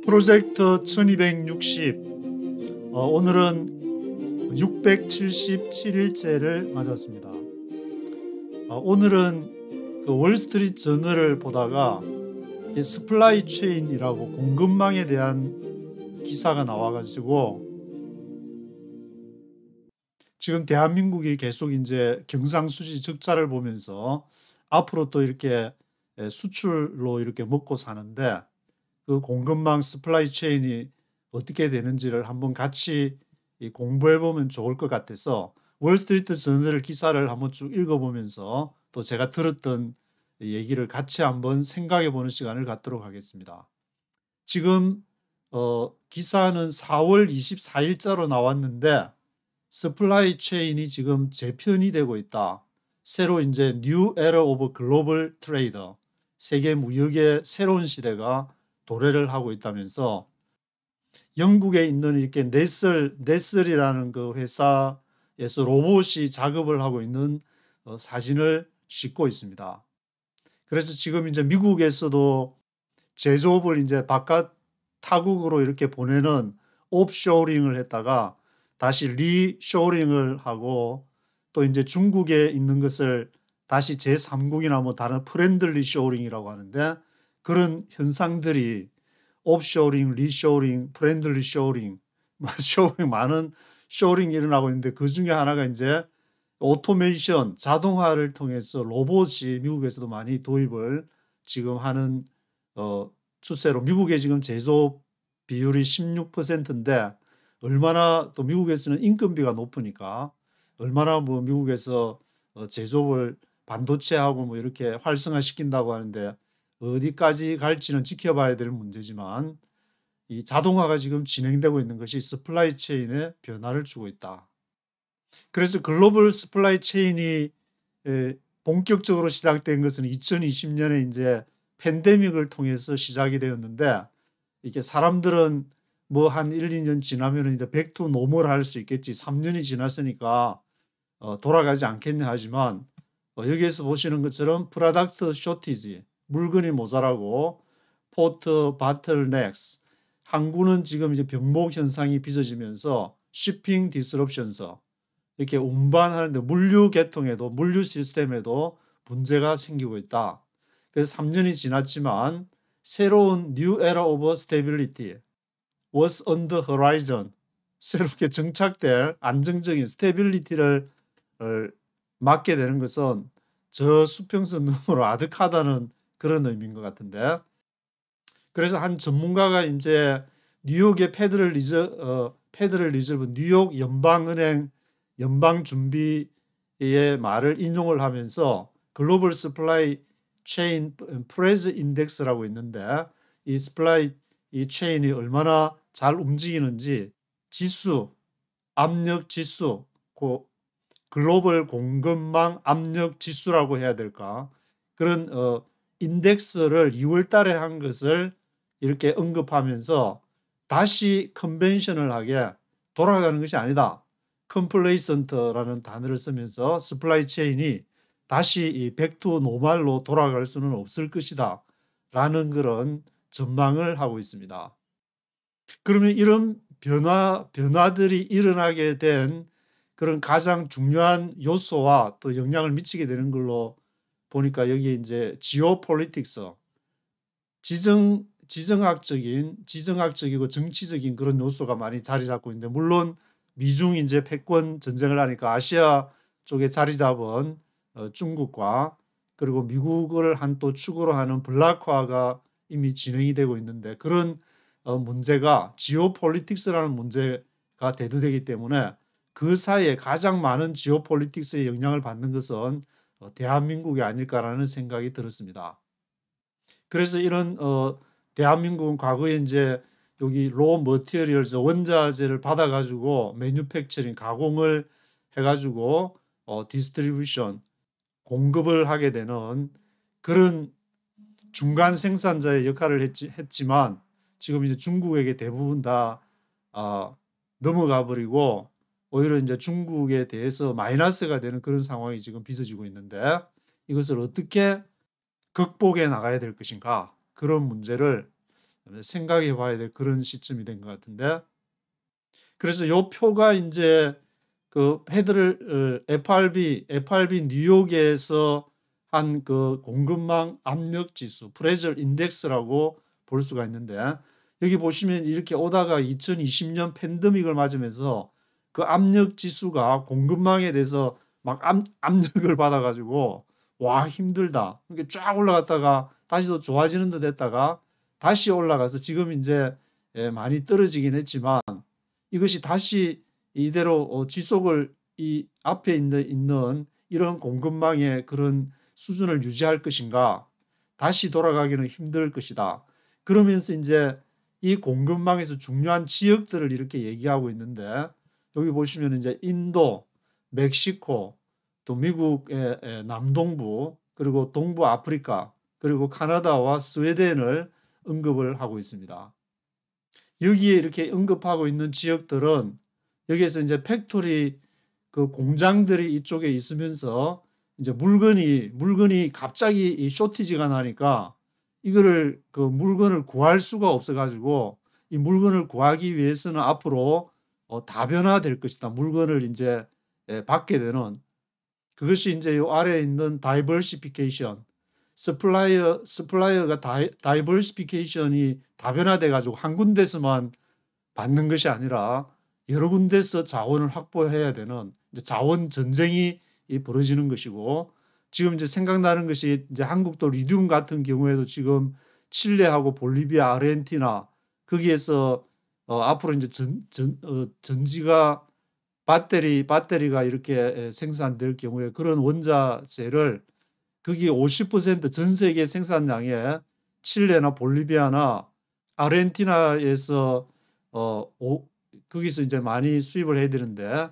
프로젝트 1260, 오늘은 677일째를 맞았습니다. 오늘은 그 월스트리트 저널을 보다가 서플라이 체인이라고 공급망에 대한 기사가 나와가지고 지금 대한민국이 계속 이제 경상수지 적자를 보면서 앞으로 또 이렇게 수출로 이렇게 먹고 사는데 그 공급망 서플라이 체인이 어떻게 되는지를 한번 같이 공부해 보면 좋을 것 같아서 월스트리트 저널 기사를 한번 쭉 읽어보면서 또 제가 들었던 얘기를 같이 한번 생각해 보는 시간을 갖도록 하겠습니다. 지금 기사는 4월 24일자로 나왔는데 서플라이 체인이 지금 재편이 되고 있다. 새로 이제 New Era of Global Trade, 세계 무역의 새로운 시대가 도래를 하고 있다면서 영국에 있는 이렇게 네슬이라는 그 회사에서 로봇이 작업을 하고 있는 사진을 싣고 있습니다. 그래서 지금 이제 미국에서도 제조업을 이제 바깥 타국으로 이렇게 보내는 옵쇼링을 했다가 다시 리쇼링을 하고 또 이제 중국에 있는 것을 다시 제3국이나 뭐 다른 프렌들리 쇼링이라고 하는데 그런 현상들이 옵쇼링, 리쇼링, 프렌들리 쇼링, 많은 쇼링이 일어나고 있는데 그 중에 하나가 이제 오토메이션, 자동화를 통해서 로봇이 미국에서도 많이 도입을 지금 하는 추세로 미국의 지금 제조업 비율이 16%인데 얼마나 또 미국에서는 인건비가 높으니까 얼마나 뭐 미국에서 제조업을 반도체하고 뭐 이렇게 활성화시킨다고 하는데 어디까지 갈지는 지켜봐야 될 문제지만 이 자동화가 지금 진행되고 있는 것이 서플라이 체인에 변화를 주고 있다. 그래서 글로벌 서플라이 체인이 본격적으로 시작된 것은 2020년에 이제 팬데믹을 통해서 시작이 되었는데 이게 사람들은 뭐 한 1, 2년 지나면 이제 back to normal 할 수 있겠지. 3년이 지났으니까 돌아가지 않겠냐 하지만 여기에서 보시는 것처럼 프로덕트 쇼티지, 물건이 모자라고 포트 바틀넥스, 항구는 지금 이제 병목 현상이 빚어지면서 shipping disruptions, 이렇게 운반하는데 물류 계통에도 물류 시스템에도 문제가 생기고 있다. 그래서 3년이 지났지만 새로운 New Era of Stability was on the horizon, 새롭게 정착될 안정적인 스테빌리티를 맞게 되는 것은 저 수평선 너머로 아득하다는 그런 의미인 것 같은데, 그래서 한 전문가가 이제 뉴욕의 페더럴 리저브 뉴욕 연방은행 연방준비의 말을 인용을 하면서 글로벌 서플라이 체인 프레즈 인덱스라고 있는데 이 서플라이 체인이 얼마나 잘 움직이는지 지수, 압력 지수, 글로벌 공급망 압력 지수라고 해야 될까, 그런 인덱스를 2월 달에 한 것을 이렇게 언급하면서 다시 컨벤셔널하게 돌아가는 것이 아니다. 컴플레이선트라는 단어를 쓰면서 서플라이 체인이 다시 이 백투 노말로 돌아갈 수는 없을 것이다 라는 그런 전망을 하고 있습니다. 그러면 이런 변화들이 일어나게 된 그런 가장 중요한 요소와 또 영향을 미치게 되는 걸로 보니까 여기에 이제 지오폴리틱스, 지정학적이고 정치적인 그런 요소가 많이 자리 잡고 있는데, 물론 미중 이제 패권 전쟁을 하니까 아시아 쪽에 자리 잡은 중국과 그리고 미국을 한 또 축으로 하는 블락화가 이미 진행이 되고 있는데 그런 문제가 지오폴리틱스라는 문제가 대두되기 때문에 그 사이에 가장 많은 지오폴리틱스의 영향을 받는 것은 대한민국이 아닐까라는 생각이 들었습니다. 그래서 이런 대한민국은 과거에 이제 여기 로 머티리얼즈 원자재를 받아가지고 매뉴팩처링 가공을 해가지고 디스트리뷰션 공급을 하게 되는 그런 중간 생산자의 역할을 했지만 지금 이제 중국에게 대부분 다 넘어가 버리고 오히려 이제 중국에 대해서 마이너스가 되는 그런 상황이 지금 빚어지고 있는데 이것을 어떻게 극복해 나가야 될 것인가 그런 문제를 생각해 봐야 될 그런 시점이 된 것 같은데 그래서 요 표가 이제 그 패드를 FRB 뉴욕에서 한 그 공급망 압력 지수 프레저 인덱스라고 볼 수가 있는데 여기 보시면 이렇게 오다가 2020년 팬데믹을 맞으면서 그 압력 지수가 공급망에 대해서 막 압력을 받아가지고 와 힘들다. 이렇게 쫙 올라갔다가 다시 또 좋아지는 듯 했다가 다시 올라가서 지금 이제 많이 떨어지긴 했지만 이것이 다시 이대로 지속을 이 앞에 있는 이런 공급망의 그런 수준을 유지할 것인가 다시 돌아가기는 힘들 것이다. 그러면서 이제 이 공급망에서 중요한 지역들을 이렇게 얘기하고 있는데 여기 보시면 이제 인도, 멕시코, 또 미국의 남동부 그리고 동부 아프리카 그리고 카나다와 스웨덴을 언급을 하고 있습니다. 여기에 이렇게 언급하고 있는 지역들은 여기에서 이제 팩토리 그 공장들이 이쪽에 있으면서 이제 물건이 갑자기 이 쇼티지가 나니까 이거를 그 물건을 구할 수가 없어 가지고 이 물건을 구하기 위해서는 앞으로 다변화될 것이다. 물건을 이제 받게 되는 그것이 이제 요 아래에 있는 다이버시피케이션 스플라이어가 다이버시피케이션이 다변화돼 가지고 한 군데서만 받는 것이 아니라 여러 군데서 자원을 확보해야 되는 자원 전쟁이 벌어지는 것이고 지금 이제 생각나는 것이 이제 한국도 리튬 같은 경우에도 지금 칠레하고 볼리비아, 아르헨티나 거기에서 앞으로 이제 전지가 배터리가 이렇게 생산될 경우에 그런 원자재를 거기 50%전 세계 생산량의 칠레나 볼리비아나 아르헨티나에서 거기서 이제 많이 수입을 해야 되는데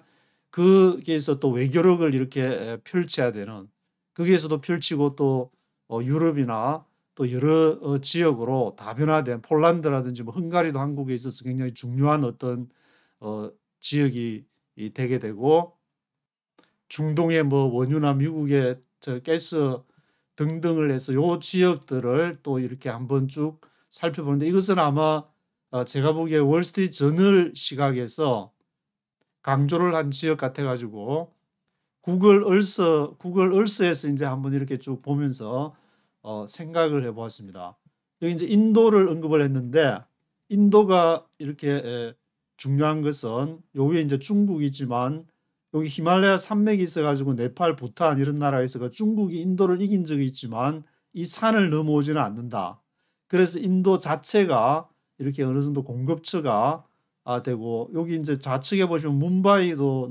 거기에서 또 외교력을 이렇게 펼쳐야 되는 거기에서도 펼치고 또 유럽이나 또 여러 지역으로 다변화된 폴란드라든지 뭐 헝가리도 한국에 있어서 굉장히 중요한 어떤 지역이 되게 되고 중동의 뭐 원유나 미국의 저 가스 등등을 해서 요 지역들을 또 이렇게 한번 쭉 살펴보는데 이것은 아마 제가 보기에 월스트리트 저널 시각에서 강조를 한 지역 같아 가지고 구글 얼스에서 이제 한번 이렇게 쭉 보면서 생각을 해 보았습니다. 여기 이제 인도를 언급을 했는데 인도가 이렇게 중요한 것은 요 위에 이제 중국이 있지만 여기 히말라야 산맥이 있어 가지고 네팔, 부탄 이런 나라에서 중국이 인도를 이긴 적이 있지만 이 산을 넘어오지는 않는다. 그래서 인도 자체가 이렇게 어느 정도 공급처가 되고 여기 이제 좌측에 보시면 뭄바이도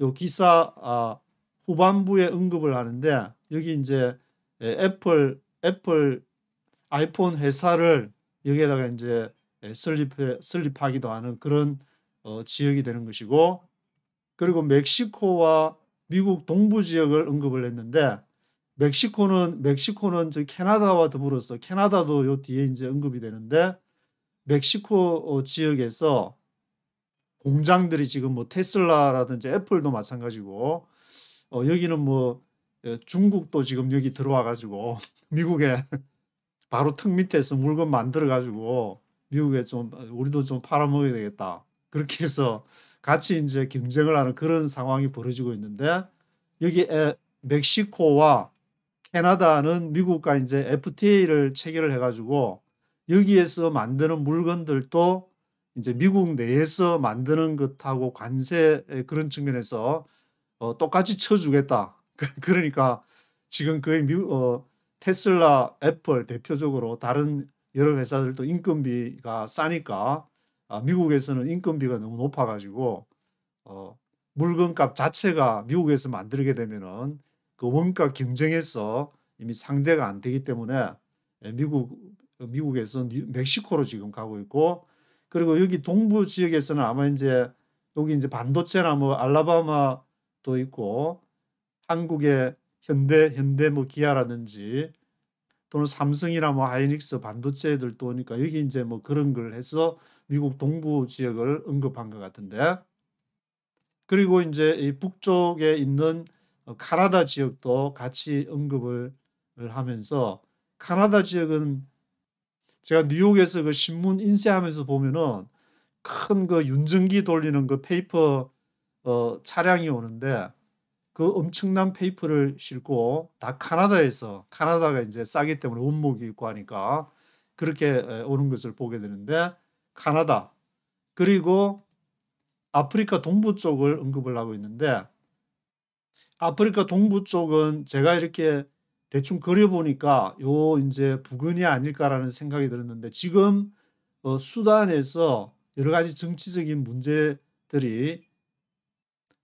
요 기사 후반부에 언급을 하는데 여기 이제 애플 아이폰 회사를 여기에다가 이제 설립하기도 하는 그런 지역이 되는 것이고 그리고 멕시코와 미국 동부 지역을 언급을 했는데 멕시코는 저 캐나다와 더불어서 캐나다도 요 뒤에 이제 언급이 되는데 멕시코 지역에서 공장들이 지금 뭐 테슬라라든지 애플도 마찬가지고 여기는 뭐 중국도 지금 여기 들어와 가지고 미국에 바로 턱 밑에서 물건 만들어 가지고 미국에 좀 우리도 좀 팔아먹어야 되겠다. 그렇게 해서 같이 이제 경쟁을 하는 그런 상황이 벌어지고 있는데 여기 멕시코와 캐나다는 미국과 이제 FTA를 체결을 해가지고 여기에서 만드는 물건들도 이제 미국 내에서 만드는 것하고 관세 그런 측면에서 똑같이 쳐주겠다. 그러니까 지금 거의 테슬라, 애플 대표적으로 다른 여러 회사들도 인건비가 싸니까 미국에서는 인건비가 너무 높아가지고 물건값 자체가 미국에서 만들게 되면은 그 원가 경쟁에서 이미 상대가 안 되기 때문에 미국에서 멕시코로 지금 가고 있고 그리고 여기 동부 지역에서는 아마 이제 여기 이제 반도체나 뭐 알라바마도 있고 한국의 현대 뭐 기아라든지 또는 삼성이나 뭐 하이닉스 반도체들도 오니까 여기 이제 뭐 그런 걸 해서 미국 동부 지역을 언급한 것 같은데 그리고 이제 이 북쪽에 있는 카나다 지역도 같이 언급을 하면서, 카나다 지역은 제가 뉴욕에서 그 신문 인쇄하면서 보면은 큰 그 윤전기 돌리는 그 페이퍼 차량이 오는데, 그 엄청난 페이퍼를 싣고 다 카나다에서, 카나다가 이제 싸기 때문에 원목이 있고 하니까 그렇게 오는 것을 보게 되는데, 카나다 그리고 아프리카 동부 쪽을 언급을 하고 있는데, 아프리카 동부 쪽은 제가 이렇게 대충 그려보니까 요 이제 부근이 아닐까라는 생각이 들었는데, 지금 수단에서 여러 가지 정치적인 문제들이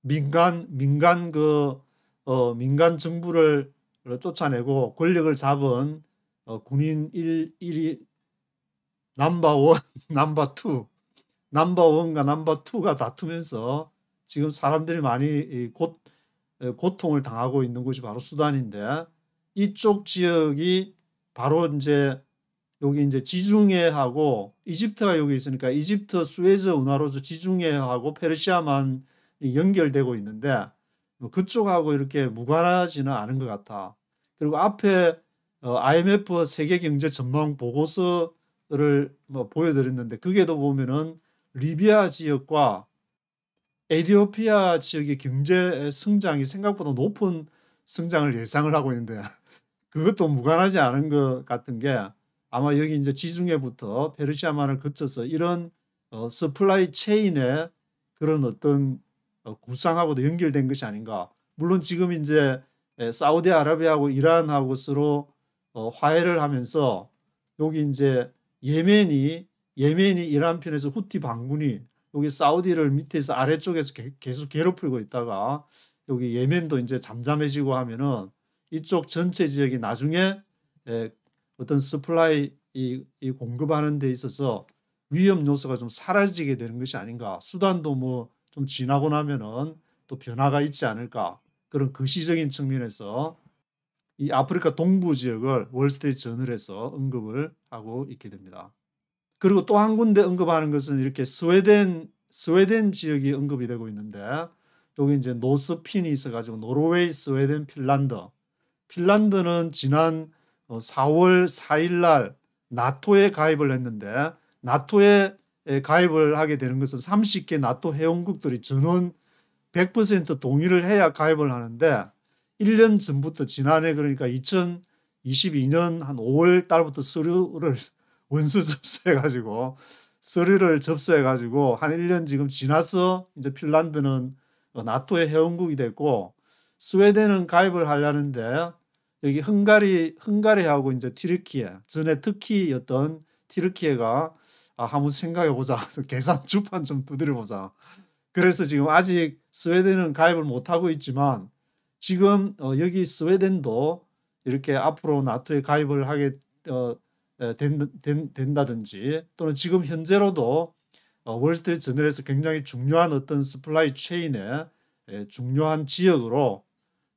민간 정부를 쫓아내고 권력을 잡은 군인 1이 넘버 1, 넘버 2, 넘버 1과 넘버 2가 다투면서 지금 사람들이 많이 고통을 당하고 있는 곳이 바로 수단인데, 이쪽 지역이 바로 이제 여기 이제 지중해하고 이집트가 여기 있으니까 이집트 수에즈 운하로서 지중해하고 페르시아만이 연결되고 있는데, 그쪽하고 이렇게 무관하지는 않은 것 같아. 그리고 앞에 IMF 세계 경제 전망 보고서를 보여드렸는데, 거기에도 보면은 리비아 지역과 에티오피아 지역의 경제 성장이 생각보다 높은 성장을 예상을 하고 있는데, 그것도 무관하지 않은 것 같은 게, 아마 여기 이제 지중해부터 페르시아만을 거쳐서 이런 서플라이 체인의 그런 어떤 구상하고도 연결된 것이 아닌가. 물론 지금 이제 사우디아라비아하고 이란하고 서로 화해를 하면서, 여기 이제 예멘이 이란 편에서 후티 반군이 여기 사우디를 밑에서 아래쪽에서 계속 괴롭히고 있다가, 여기 예멘도 이제 잠잠해지고 하면은 이쪽 전체 지역이 나중에 어떤 서플라이 이 공급하는 데 있어서 위험 요소가 좀 사라지게 되는 것이 아닌가. 수단도 뭐 좀 지나고 나면은 또 변화가 있지 않을까. 그런 거시적인 측면에서 이 아프리카 동부 지역을 월스트리트 저널에서 언급을 하고 있게 됩니다. 그리고 또 한 군데 언급하는 것은 이렇게 스웨덴 지역이 언급이 되고 있는데, 여기 이제 노스핀이 있어가지고 노르웨이, 스웨덴, 핀란드는 지난 4월 4일 날 나토에 가입을 했는데, 나토에 가입을 하게 되는 것은 30개 나토 회원국들이 전원 100% 동의를 해야 가입을 하는데, 1년 전부터 지난해 그러니까 2022년 한 5월 달부터 서류를 접수해가지고 한 1년 지금 지나서 이제 핀란드는 나토의 회원국이 됐고, 스웨덴은 가입을 하려는데 여기 헝가리하고 이제 튀르키예, 전에 터키였던 튀르키예가 한번 생각해보자. 계산 주판 좀 두드려보자. 그래서 지금 아직 스웨덴은 가입을 못하고 있지만, 지금 여기 스웨덴도 이렇게 앞으로 나토에 가입을 하게 된다든지, 또는 지금 현재로도 월스트리트 저널에서 굉장히 중요한 어떤 서플라이 체인의 중요한 지역으로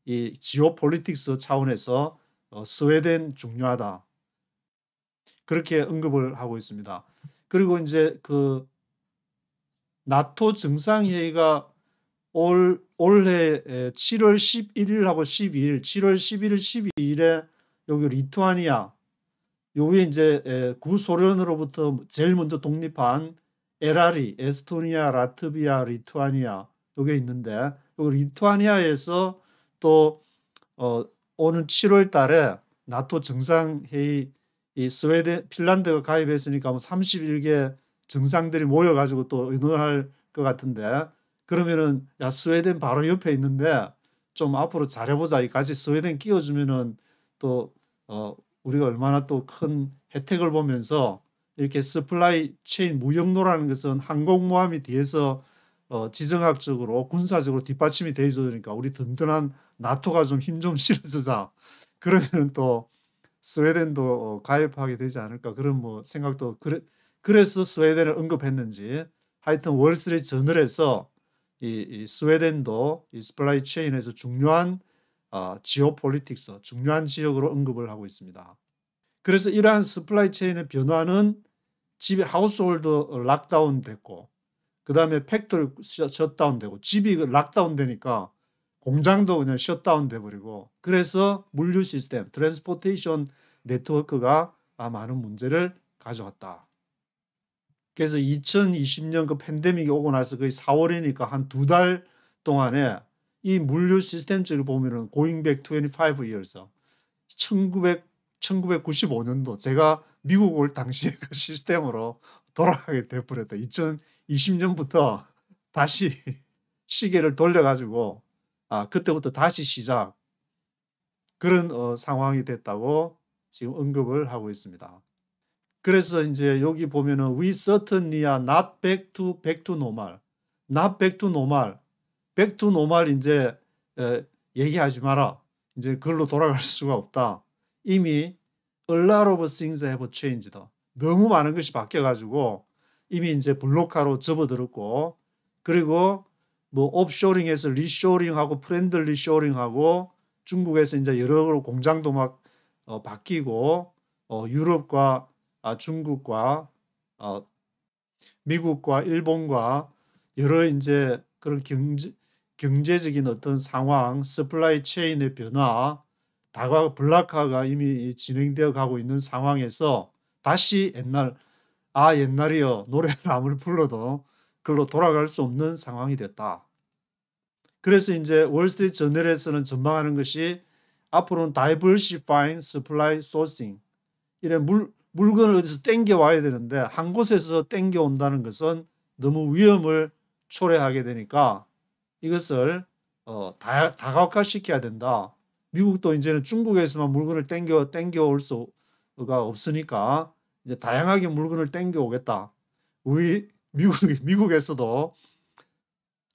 이 지오폴리틱스 차원에서 스웨덴 중요하다, 그렇게 언급을 하고 있습니다. 그리고 이제 그 나토 정상회의가 올해 7월 11일하고 12일, 7월 11일, 12일에 여기 리투아니아, 여기 이제 구소련으로부터 제일 먼저 독립한 LR이 에스토니아, 라트비아, 리투아니아 여기 있는데, 여기 리투아니아에서 또 오는 7월 달에 나토 정상회의, 이 스웨덴, 핀란드가 가입했으니까 뭐 31개 정상들이 모여가지고 또 의논할 것 같은데, 그러면은 야 스웨덴 바로 옆에 있는데 좀 앞으로 잘해보자, 이 같이 스웨덴 끼워주면은 또 우리가 얼마나 또 큰 혜택을 보면서, 이렇게 서플라이 체인 무역로라는 것은 항공모함이 뒤에서 지정학적으로 군사적으로 뒷받침이 돼줘야 되니까 우리 든든한 나토가 좀 힘 좀 실어주자. 그러면 또 스웨덴도 가입하게 되지 않을까, 그런 뭐 생각도, 그래서 스웨덴을 언급했는지, 하여튼 월스트리트 저널에서 이 스웨덴도 이 서플라이 체인에서 중요한 지오폴리틱스, 중요한 지역으로 언급을 하고 있습니다. 그래서 이러한 서플라이 체인의 변화는 집에 하우스홀드 락다운 됐고, 그다음에 팩토리 셧다운되고 집이 락다운되니까 공장도 그냥 셧다운돼 버리고 그래서 물류 시스템, 트랜스포테이션 네트워크가 많은 문제를 가져왔다. 그래서 2020년 그 팬데믹이 오고 나서 거의 4월이니까 한 2달 동안에 이 물류 시스템적으로 보면은 going back 25 years 1995년도 제가 미국 올 당시에 그 시스템으로 돌아가게 돼버렸다. 2020년부터 다시 시계를 돌려가지고 그때부터 다시 시작 그런 상황이 됐다고 지금 언급을 하고 있습니다. 그래서 이제 여기 보면은 we certainly are not back to normal, not back to normal, back to normal 이제 얘기하지 마라. 이제 그걸로 돌아갈 수가 없다. 이미 a lot of things have changed. 너무 많은 것이 바뀌어가지고 이미 이제 블록화로 접어들었고 그리고 뭐 옵쇼링에서 리쇼링하고 프렌들리 쇼링하고 중국에서 이제 여러 공장도 막 바뀌고 유럽과 중국과 미국과 일본과 여러 이제 그런 경제적인 어떤 상황, 서플라이 체인의 변화, 다과 블락화가 이미 진행되어 가고 있는 상황에서 다시 옛날이여 노래를 아무리 불러도 그걸로 돌아갈 수 없는 상황이 됐다. 그래서 이제 월스트리트 저널에서는 전망하는 것이 앞으로는 diversifying supply sourcing 이런 물건을 어디서 땡겨 와야 되는데 한 곳에서 땡겨 온다는 것은 너무 위험을 초래하게 되니까 이것을 다각화시켜야 된다. 미국도 이제는 중국에서만 물건을 땡겨 올 수가 없으니까 이제 다양하게 물건을 땡겨 오겠다. 우리 미국에서도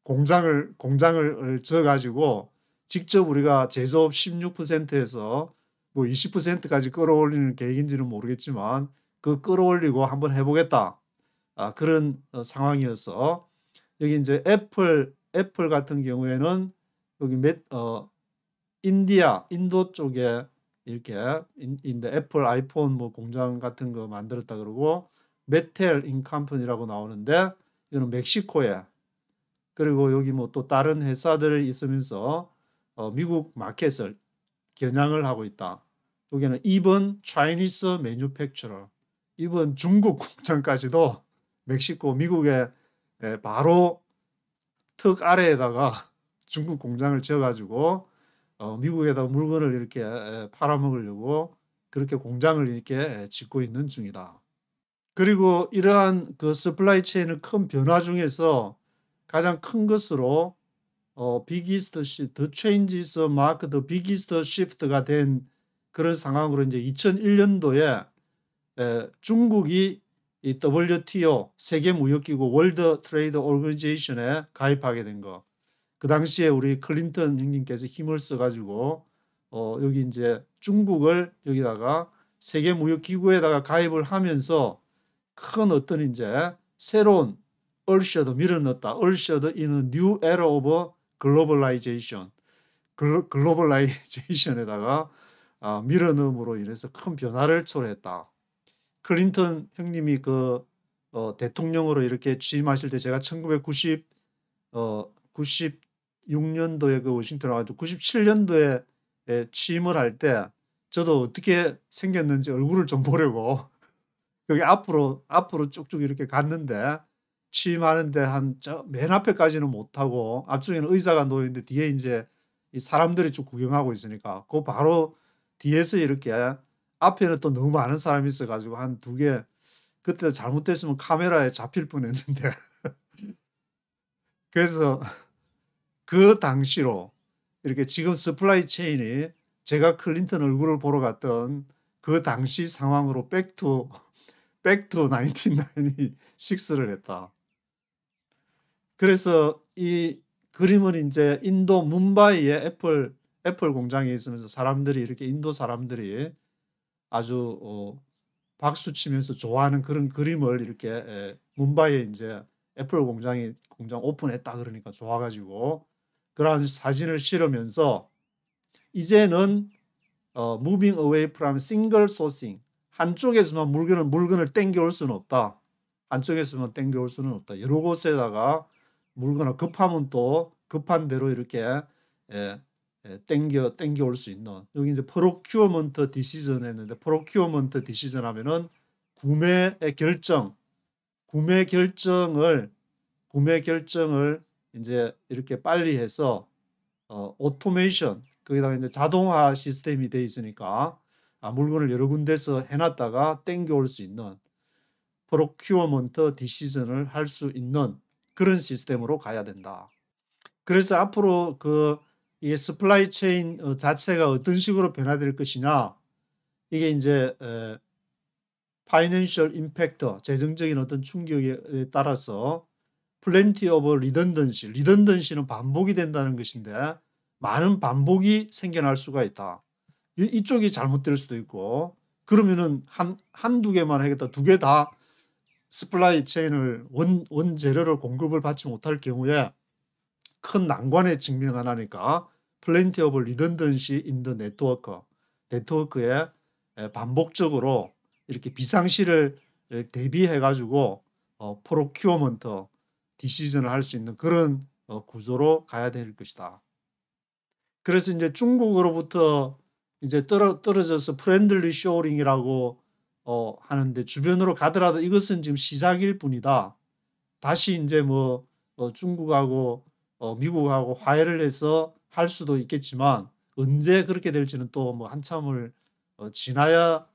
공장을 져가지고 직접 우리가 제조업 16%에서 뭐 20%까지 끌어올리는 계획인지는 모르겠지만 그 끌어올리고 한번 해보겠다. 그런 상황이어서 여기 이제 애플 같은 경우에는 여기 인도 쪽에 이렇게 애플 아이폰 뭐 공장 같은 거 만들었다 그러고 메텔 인컴퍼니라고 나오는데 이거는 멕시코에 그리고 여기 뭐 또 다른 회사들이 있으면서 미국 마켓을 겨냥을 하고 있다. 여기는 even Chinese manufacturer, even 중국 공장까지도 멕시코 미국에 바로 턱 아래에다가 중국 공장을 지어가지고 미국에다가 물건을 이렇게 팔아먹으려고 그렇게 공장을 이렇게 짓고 있는 중이다. 그리고 이러한 그 서플라이 체인의 큰 변화 중에서 가장 큰 것으로 biggest shift, the changes mark the biggest shift가 된 그런 상황으로 이제 2001년도에 중국이 이 WTO 세계무역기구 월드 트레이드 오르가니제이션에 가입하게 된 거. 그 당시에 우리 클린턴 형님께서 힘을 써가지고 여기 이제 중국을 여기다가 세계무역기구에다가 가입을 하면서 큰 어떤 이제 새로운 ushered 밀어넣었다. ushered in a new era of globalization. 글로벌라이제이션에다가 밀어넣음으로 인해서 큰 변화를 초래했다. 클린턴 형님이 그 대통령으로 이렇게 취임하실 때 제가 96년도에 그 워싱턴 와가지고 97년도에 취임을 할 때 저도 어떻게 생겼는지 얼굴을 좀 보려고 여기 앞으로 쭉쭉 이렇게 갔는데 취임하는데 한 맨 앞에까지는 못하고 앞쪽에는 의사가 놓여 있는데 뒤에 이제 이 사람들이 쭉 구경하고 있으니까 그 바로 뒤에서 이렇게 앞에는 또 너무 많은 사람이 있어가지고 한 2개 그때 잘못됐으면 카메라에 잡힐 뻔했는데 그래서 그 당시로 이렇게 지금 서플라이 체인이 제가 클린턴 얼굴을 보러 갔던 그 당시 상황으로 백투 1996를 했다. 그래서 이 그림은 이제 인도 뭄바이에 애플 공장에 있으면서 사람들이 이렇게 인도 사람들이 아주 박수 치면서 좋아하는 그런 그림을 이렇게 뭄바이에 이제 애플 공장 오픈했다 그러니까 좋아가지고 그런 사진을 실으면서 이제는 moving away from single sourcing 한쪽에서만 물건을 땡겨올 수는 없다. 한쪽에서만 땡겨올 수는 없다. 여러 곳에다가 물거나 급하면 또 급한 대로 이렇게 땡겨올 수 있는, 여기 이제 프로큐어먼트 디시전 했는데, 프로큐어먼트 디시전 하면은 구매 결정을 이제 이렇게 빨리 해서 오토메이션, 거기다가 이제 자동화 시스템이 돼 있으니까 물건을 여러 군데서 해놨다가 땡겨올 수 있는 프로큐어먼트 디시전을 할 수 있는 그런 시스템으로 가야 된다. 그래서 앞으로 이 서플라이 체인 자체가 어떤 식으로 변화될 것이냐, 이게 이제 파이낸셜 임팩트, 재정적인 어떤 충격에 따라서 플랜티 오브 리던던시는 반복이 된다는 것인데, 많은 반복이 생겨날 수가 있다. 이쪽이 잘못될 수도 있고, 그러면은 한두 개만 하겠다, 두 개 다 서플라이 체인을 원재료를 공급을 받지 못할 경우에 큰 난관에 직면하니까 플랜티 오브 리던던시 인 더 네트워크에 반복적으로 이렇게 비상시를 대비해 가지고 프로큐어먼트 디시전을 할 수 있는 그런 구조로 가야 될 것이다. 그래서 이제 중국으로부터 이제 떨어져서 프렌들리 쇼링이라고 하는데, 주변으로 가더라도 이것은 지금 시작일 뿐이다. 다시 이제 뭐 중국하고 미국하고 화해를 해서 할 수도 있겠지만, 언제 그렇게 될지는 또 뭐 한참을 지나야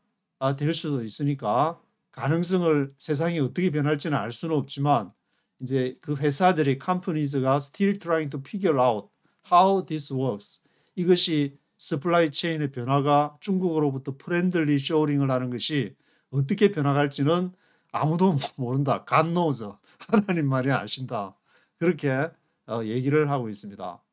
될 수도 있으니까, 가능성을, 세상이 어떻게 변할지는 알 수는 없지만, 이제 그 회사들이 companies가 still trying to figure out how this works. 이것이 서플라이 체인의 변화가 중국으로부터 프렌들리 쇼링을 하는 것이 어떻게 변화갈지는 아무도 모른다. God knows. 하나님만이 아신다. 그렇게 얘기를 하고 있습니다.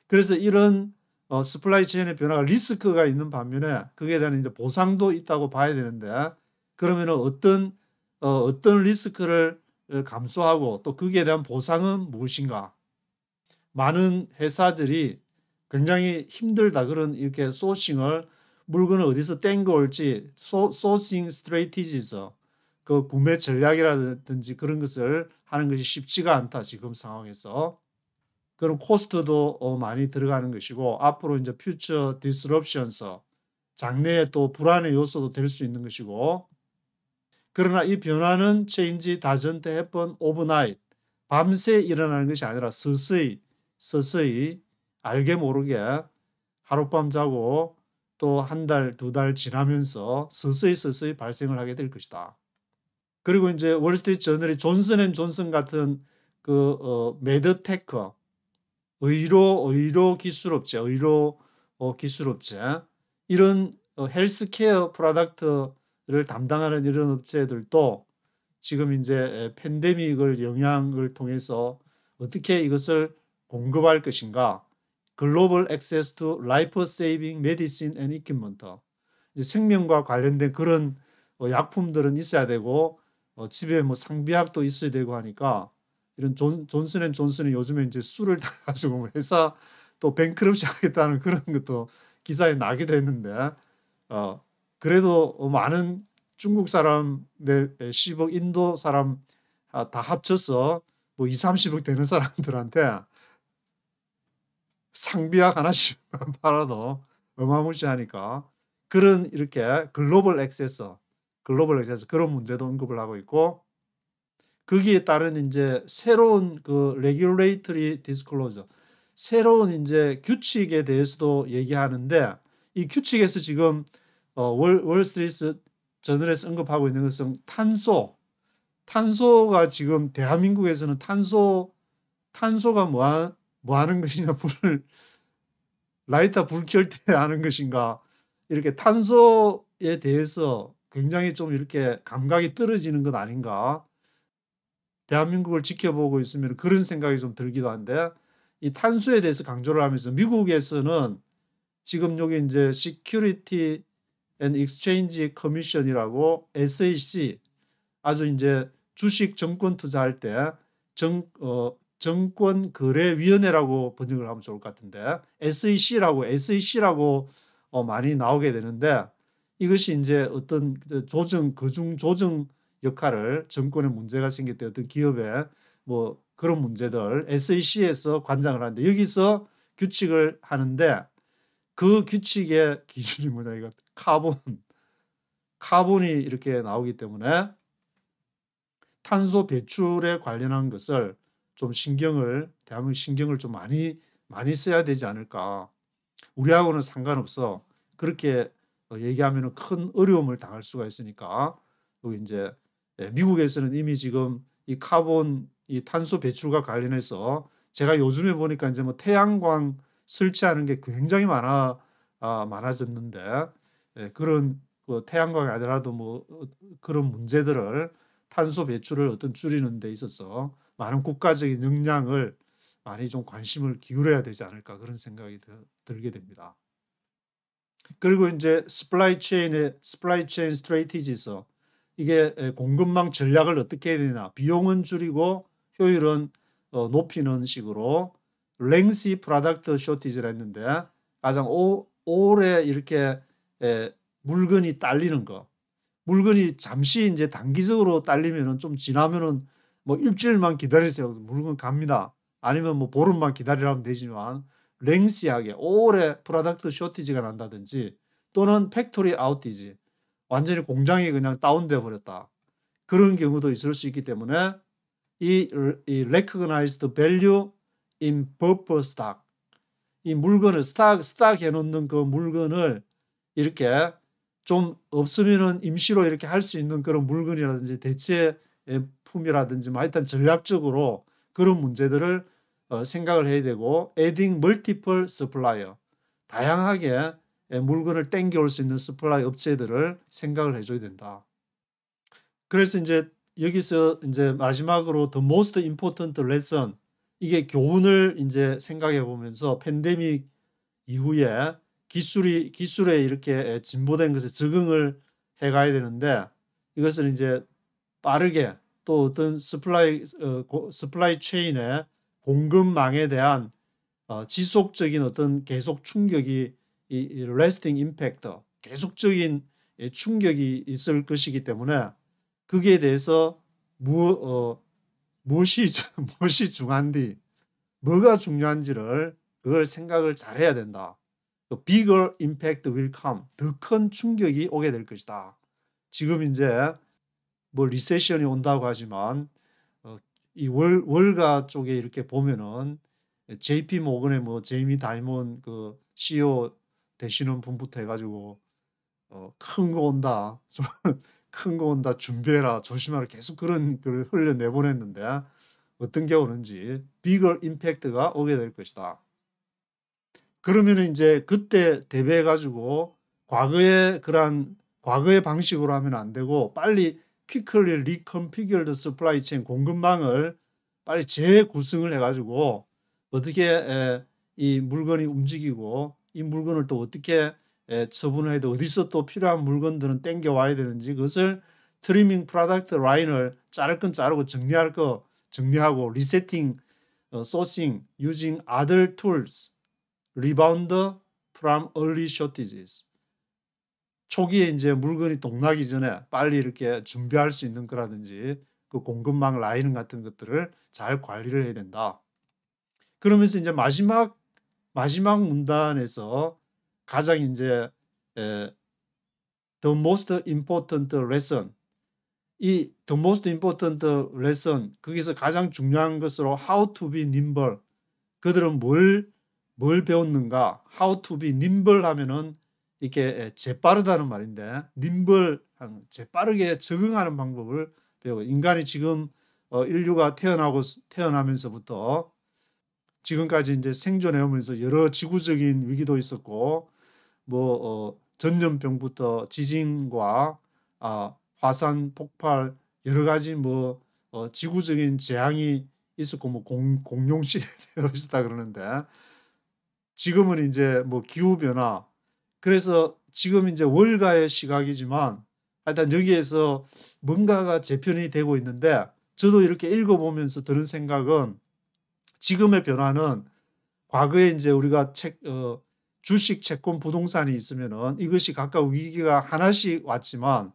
그래서 이런 서플라이 체인의 변화가 리스크가 있는 반면에 거기에 대한 이제 보상도 있다고 봐야 되는데, 그러면 어떤 리스크를 감수하고 또 거기에 대한 보상은 무엇인가? 많은 회사들이 굉장히 힘들다, 그런 이렇게 소싱을, 물건을 어디서 땡겨올지 소싱 스트레이티지스, 그 구매 전략이라든지 그런 것을 하는 것이 쉽지가 않다, 지금 상황에서. 그런 코스트도 많이 들어가는 것이고, 앞으로 이제 퓨처 디스럽션스, 장래에 또 불안의 요소도 될 수 있는 것이고, 그러나 이 변화는 체인지 다전트 해번 오버나잇, 밤새 일어나는 것이 아니라 서서히 알게 모르게 하룻밤 자고 또 한 달, 두 달 지나면서 서서히 발생을 하게 될 것이다. 그리고 이제 월스트리트 저널이 존슨앤존슨 같은 메드테크, 의료 기술업체, 이런 헬스케어 프로덕트를 담당하는 이런 업체들도 지금 이제 팬데믹을 영향을 통해서 어떻게 이것을 공급할 것인가, 글로벌 액세스 투 라이프 세이빙 메디신 앤 이퀴먼트, 생명과 관련된 그런 약품들은 있어야 되고 집에 뭐 상비약도 있어야 되고 하니까, 이런 존슨앤존슨이 요즘에 이제 수를 다 가지고 회사 또 뱅크럽시 하겠다는 그런 것도 기사에 나기도 했는데, 그래도 많은 중국 사람 10억, 인도 사람 다 합쳐서 뭐 2, 30억 되는 사람들한테 상비약 하나씩 팔아도 어마무시하니까, 그런 이렇게 글로벌 액세스 그런 문제도 언급을 하고 있고, 거기에 따른 이제 새로운 레귤레이터리 디스클로저, 새로운 이제 규칙에 대해서도 얘기하는데, 이 규칙에서 지금 월스트리트 저널에서 언급하고 있는 것은 탄소가 지금 대한민국에서는 탄소가 뭐 하는 것이냐, 라이터 불 켤 때 하는 것인가, 이렇게 탄소에 대해서 굉장히 좀 이렇게 감각이 떨어지는 것 아닌가, 대한민국을 지켜보고 있으면 그런 생각이 좀 들기도 한데, 이 탄소에 대해서 강조를 하면서 미국에서는 지금 여기 이제 Security and Exchange Commission이라고 SEC, 아주 이제 주식 정권 투자할 때 정권거래위원회라고 번역을 하면 좋을 것 같은데, SEC라고 많이 나오게 되는데, 이것이 이제 어떤 그중 조정 역할을 정권에 문제가 생길 때 어떤 기업에 뭐 그런 문제들 SEC에서 관장을 하는데 여기서 규칙을 하는데 그 규칙의 기준이 뭐냐 이거 카본이 이렇게 나오기 때문에 탄소 배출에 관련한 것을 좀 대한민국 신경을 좀 많이 써야 되지 않을까. 우리하고는 상관없어. 그렇게 얘기하면 큰 어려움을 당할 수가 있으니까 여기 이제 미국에서는 이미 지금 이 탄소 배출과 관련해서 제가 요즘에 보니까 이제 뭐 태양광 설치하는 게 굉장히 많아졌는데 그런 태양광이 아니라도 뭐 그런 문제들을 탄소 배출을 어떤 줄이는 데 있어서 많은 국가적인 역량을 많이 좀 관심을 기울여야 되지 않을까 그런 생각이 들게 됩니다. 그리고 이제 스플라이 체인 스트레이티지에서 이게 공급망 전략을 어떻게 해야 되나 비용은 줄이고 효율은 높이는 식으로 랭시 프로덕트 쇼티지를 했는데 가장 오래 이렇게 물건이 딸리는 거 물건이 잠시 이제 단기적으로 딸리면은 좀 지나면은 뭐 일주일만 기다리세요. 물건 갑니다. 아니면 뭐 보름만 기다리라면 되지만 랭시하게 오래 프로덕트 쇼티지가 난다든지 또는 팩토리 아웃티지 완전히 공장이 그냥 다운돼 버렸다. 그런 경우도 있을 수 있기 때문에 이 recognized value in buffer stock 이 물건을 스탁 해놓는 그 물건을 이렇게 좀 없으면은 임시로 이렇게 할 수 있는 그런 물건이라든지 대체품이라든지 뭐 하여튼 전략적으로 그런 문제들을 생각을 해야 되고 adding multiple supplier 다양하게 물건을 땡겨올 수 있는 서플라이 업체들을 생각을 해줘야 된다. 그래서 이제 여기서 이제 마지막으로 the most important lesson 이게 교훈을 이제 생각해 보면서 팬데믹 이후에 기술에 이렇게 진보된 것에 적응을 해 가야 되는데 이것은 이제 빠르게 또 어떤 스플라이 체인의 공급망에 대한 지속적인 어떤 계속 충격이 이 lasting impact 계속적인 충격이 있을 것이기 때문에 거기에 대해서 무엇이 중요한지 뭐가 중요한지를 그걸 생각을 잘해야 된다. bigger impact will come. 더 큰 충격이 오게 될 것이다. 지금 이제 뭐 리세션이 온다고 하지만 이 월가 쪽에 이렇게 보면은 JP 모건의 뭐 제이미 다이몬 그 CEO 되시는 분부터 해가지고 큰 거 온다, 큰 거 온다, 준비해라, 조심하라 계속 그런 글을 흘려 내보냈는데 어떤 게 오는지 bigger impact가 오게 될 것이다. 그러면 이제 그때 대비해 가지고 과거의 방식으로 하면 안 되고 빨리 quickly reconfigured supply chain 공급망을 빨리 재구성을 해 가지고 어떻게 이 물건이 움직이고 이 물건을 또 어떻게 처분을 해도 어디서 또 필요한 물건들은 땡겨 와야 되는지 그것을 트리밍 프로덕트 라인을 자를 건 자르고 정리할 거 정리하고 리세팅 소싱 using other tools rebound from early shortages. 초기에 이제 물건이 동나기 전에 빨리 이렇게 준비할 수 있는 거라든지 그 공급망 라인 같은 것들을 잘 관리를 해야 된다. 그러면서 이제 마지막 문단에서 가장 이제 the most important lesson 이 the most important lesson 거기서 가장 중요한 것으로 how to be nimble 그들은 뭘 배웠는가 how to be nimble 하면은 이렇게 재빠르다는 말인데 nimble 재빠르게 적응하는 방법을 배우고 인간이 지금 인류가 태어나면서부터 지금까지 이제 생존해 오면서 여러 지구적인 위기도 있었고 뭐 전염병부터 지진과 화산 폭발 여러 가지 뭐 지구적인 재앙이 있었고 뭐 공룡 시대도 있었다 그러는데 지금은 이제 뭐 기후 변화 그래서 지금 이제 월가의 시각이지만 하여튼 여기에서 뭔가가 재편이 되고 있는데 저도 이렇게 읽어보면서 드는 생각은 지금의 변화는 과거에 이제 우리가 주식 채권 부동산이 있으면은 이것이 각각 위기가 하나씩 왔지만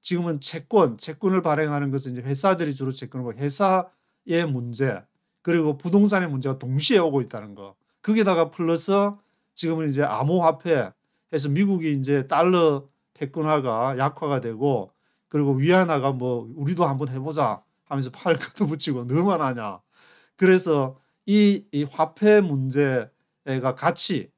지금은 채권을 발행하는 것은 이제 회사들이 주로 채권을 받고 회사의 문제 그리고 부동산의 문제가 동시에 오고 있다는 거. 거기다가 플러스 지금은 이제 암호화폐 해서 미국이 이제 달러 패권화가 약화가 되고 그리고 위안화가 뭐 우리도 한번 해보자 하면서 팔 걷어붙이고 너만 하냐. 그래서 이 화폐 문제가 같이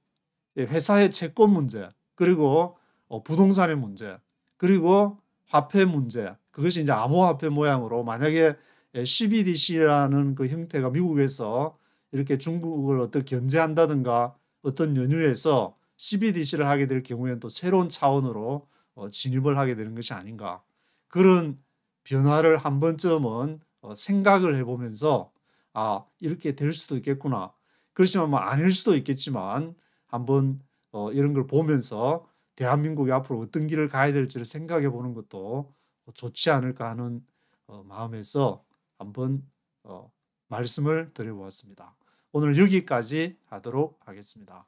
회사의 채권 문제 그리고 부동산의 문제 그리고 화폐 문제 그것이 이제 암호화폐 모양으로 만약에 CBDC라는 그 형태가 미국에서 이렇게 중국을 어떻게 견제한다든가 어떤 연유에서 CBDC를 하게 될 경우에는 또 새로운 차원으로 진입을 하게 되는 것이 아닌가. 그런 변화를 한 번쯤은 생각을 해보면서 이렇게 될 수도 있겠구나. 그렇지만 뭐 아닐 수도 있겠지만 한번 이런 걸 보면서 대한민국이 앞으로 어떤 길을 가야 될지를 생각해 보는 것도 좋지 않을까 하는 마음에서 한번 말씀을 드려보았습니다. 오늘 여기까지 하도록 하겠습니다.